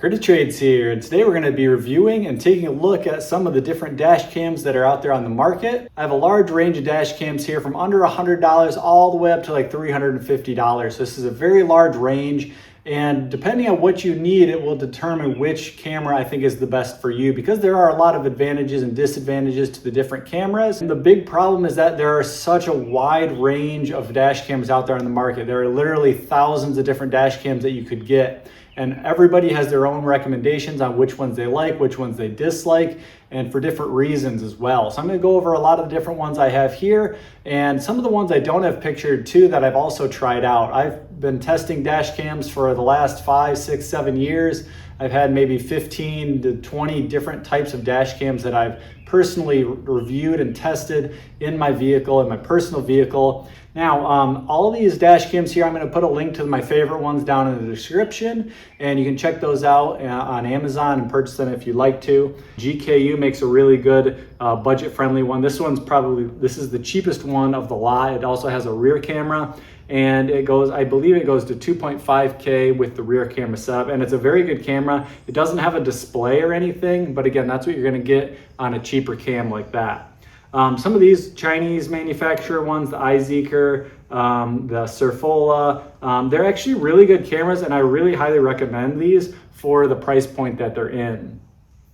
Critter Trades here, and today we're going to be reviewing and taking a look at some of the different dash cams that are out there on the market. I have a large range of dash cams here from under $100 all the way up to like $350. So this is a very large range, and depending on what you need, it will determine which camera I think is the best for you, because there are a lot of advantages and disadvantages to the different cameras. And the big problem is that there are such a wide range of dash cams out there on the market. There are literally thousands of different dash cams that you could get. And everybody has their own recommendations on which ones they like, which ones they dislike, and for different reasons as well. So I'm going to go over a lot of the different ones I have here, and some of the ones I don't have pictured too that I've also tried out. I've been testing dash cams for the last 5, 6, 7 years. I've had maybe 15 to 20 different types of dash cams that I've personally reviewed and tested in my vehicle, in my personal vehicle. Now, all of these dash cams here, I'm going to put a link to my favorite ones down in the description, and you can check those out on Amazon and purchase them if you'd like to. GKU makes a really good budget-friendly one. This is the cheapest one of the lot. It also has a rear camera, and I believe it goes to 2.5K with the rear camera setup, and it's a very good camera. It doesn't have a display or anything, but again, that's what you're going to get on a cheaper cam like that. Some of these Chinese manufacturer ones, the iZeeker, the Surfola, they're actually really good cameras, and I really highly recommend these for the price point that they're in.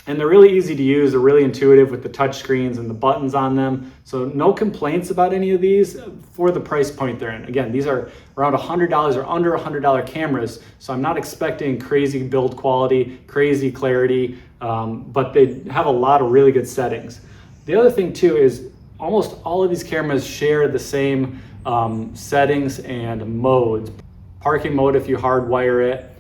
And they're really easy to use. They're really intuitive with the touch screens and the buttons on them. So no complaints about any of these for the price point they're in. Again, these are around $100 or under $100 cameras. So I'm not expecting crazy build quality, crazy clarity, but they have a lot of really good settings. The other thing too is almost all of these cameras share the same settings and modes. Parking mode if you hardwire it,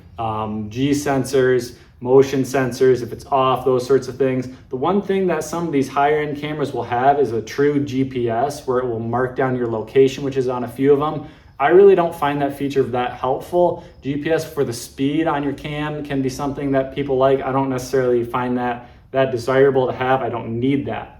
G sensors, motion sensors if it's off, those sorts of things. The one thing that some of these higher end cameras will have is a true GPS where it will mark down your location, which is on a few of them. I really don't find that feature that helpful. GPS for the speed on your cam can be something that people like. I don't necessarily find that desirable to have. I don't need that.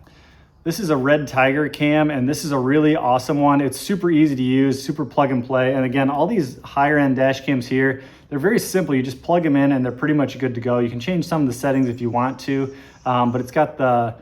This is a Red Tiger cam, and this is a really awesome one. It's super easy to use, super plug and play. And again, all these higher end dash cams here, they're very simple. You just plug them in and they're pretty much good to go. You can change some of the settings if you want to, but it's got the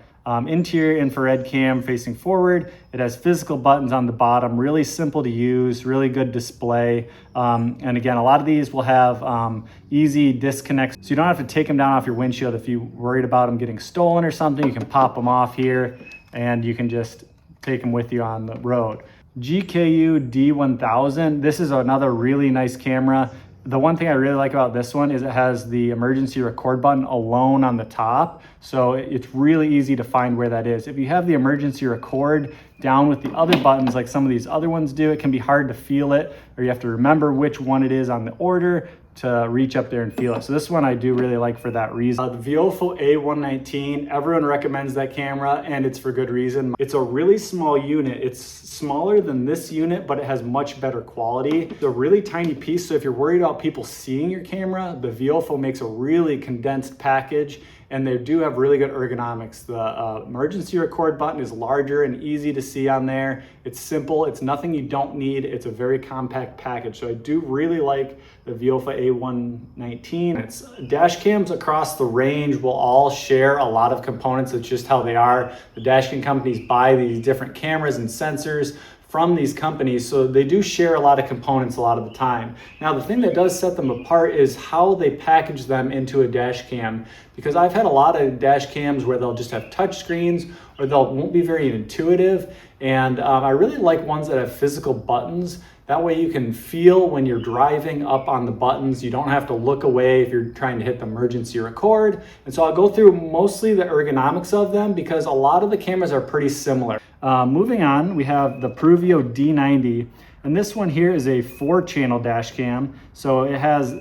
interior infrared cam facing forward. It has physical buttons on the bottom, really simple to use, really good display. And again, a lot of these will have easy disconnects, so you don't have to take them down off your windshield. If you're worried about them getting stolen or something, you can pop them off here and you can just take them with you on the road. GKU D1000, this is another really nice camera. The one thing I really like about this one is it has the emergency record button alone on the top. So it's really easy to find where that is. If you have the emergency record down with the other buttons like some of these other ones do, it can be hard to feel it, or you have to remember which one it is on the order to reach up there and feel it. So this one I do really like for that reason. The Viofo A119, everyone recommends that camera, and it's for good reason. It's a really small unit. It's smaller than this unit, but it has much better quality. It's a really tiny piece, so if you're worried about people seeing your camera, the Viofo makes a really condensed package, and they do have really good ergonomics. The emergency record button is larger and easy to see on there. It's simple, it's nothing you don't need. It's a very compact package. So I do really like the Viofo A119. It's dash cams across the range will all share a lot of components. It's just how they are. The dash cam companies buy these different cameras and sensors from these companies, so they do share a lot of components a lot of the time. Now, the thing that does set them apart is how they package them into a dash cam, because I've had a lot of dash cams where they'll just have touch screens or won't be very intuitive, and I really like ones that have physical buttons. That way you can feel when you're driving up on the buttons. You don't have to look away if you're trying to hit the emergency record. And so I'll go through mostly the ergonomics of them, because a lot of the cameras are pretty similar. Moving on, we have the Pruvio D90. And this one here is a 4-channel dash cam. So it has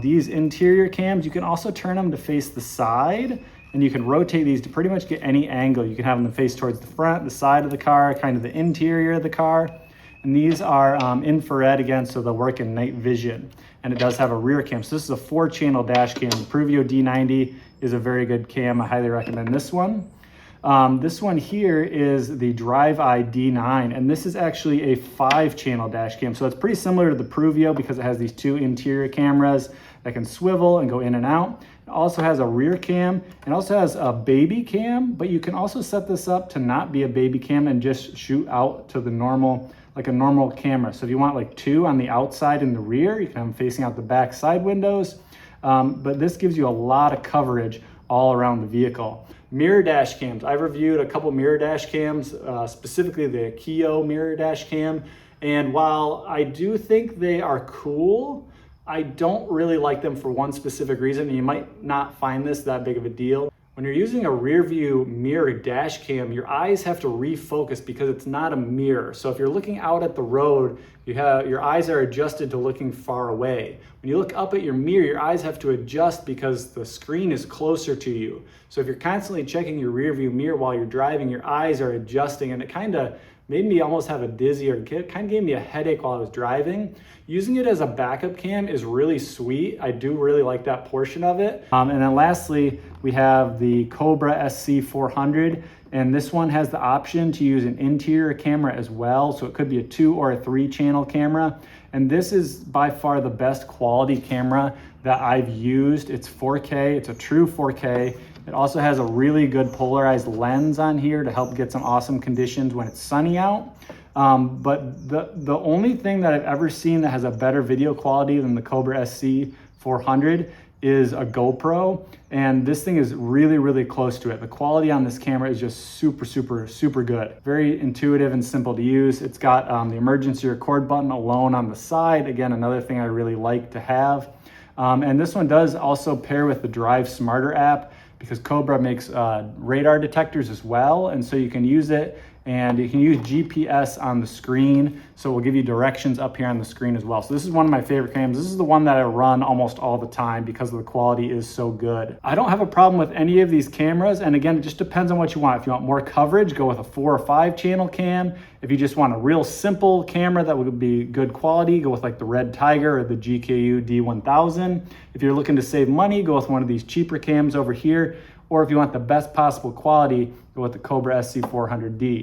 these interior cams. You can also turn them to face the side, and you can rotate these to pretty much get any angle. You can have them face towards the front, the side of the car, kind of the interior of the car. And these are infrared again, so they'll work in night vision. And it does have a rear cam. So this is a 4-channel dash cam. The Pruvio D90 is a very good cam. I highly recommend this one. This one here is the Drive Eye D9, and this is actually a 5-channel dash cam. So it's pretty similar to the Pruvio because it has these 2 interior cameras that can swivel and go in and out. It It also has a rear cam and also has a baby cam, but you can also set this up to not be a baby cam and just shoot out to the normal, like a normal camera. So if you want like 2 on the outside and the rear, you can have them facing out the back side windows. But this gives you a lot of coverage all around the vehicle. Mirror dash cams. I've reviewed a couple mirror dash cams, specifically the Keo mirror dash cam. And while I do think they are cool, I don't really like them for one specific reason. And you might not find this that big of a deal. When you're using a rear view mirror dash cam, your eyes have to refocus because it's not a mirror. So if you're looking out at the road, your eyes are adjusted to looking far away. When you look up at your mirror, your eyes have to adjust because the screen is closer to you. So if you're constantly checking your rear view mirror while you're driving, your eyes are adjusting, and it kind of made me almost have a dizzy, or it kind of gave me a headache while I was driving. Using it as a backup cam is really sweet. I do really like that portion of it. And then lastly, we have the Cobra SC400, and this one has the option to use an interior camera as well. So it could be a 2 or a 3 channel camera. And this is by far the best quality camera that I've used. It's 4K, it's a true 4K. It also has a really good polarized lens on here to help get some awesome conditions when it's sunny out. But the only thing that I've ever seen that has a better video quality than the Cobra SC400 is a GoPro, and this thing is really, really close to it. The quality on this camera is just super, super, super good. Very intuitive and simple to use. It's got the emergency record button alone on the side. Again, another thing I really like to have. And this one does also pair with the Drive Smarter app, because Cobra makes radar detectors as well, and so you can use it, and you can use GPS on the screen, so it will give you directions up here on the screen as well. So this is one of my favorite cams. This is the one that I run almost all the time because the quality is so good. I don't have a problem with any of these cameras, and again, it just depends on what you want. If you want more coverage, go with a 4 or 5 channel cam. If you just want a real simple camera that would be good quality, go with like the Red Tiger or the GKU D1000. If you're looking to save money, go with one of these cheaper cams over here. Or if you want the best possible quality, go with the Cobra SC400D.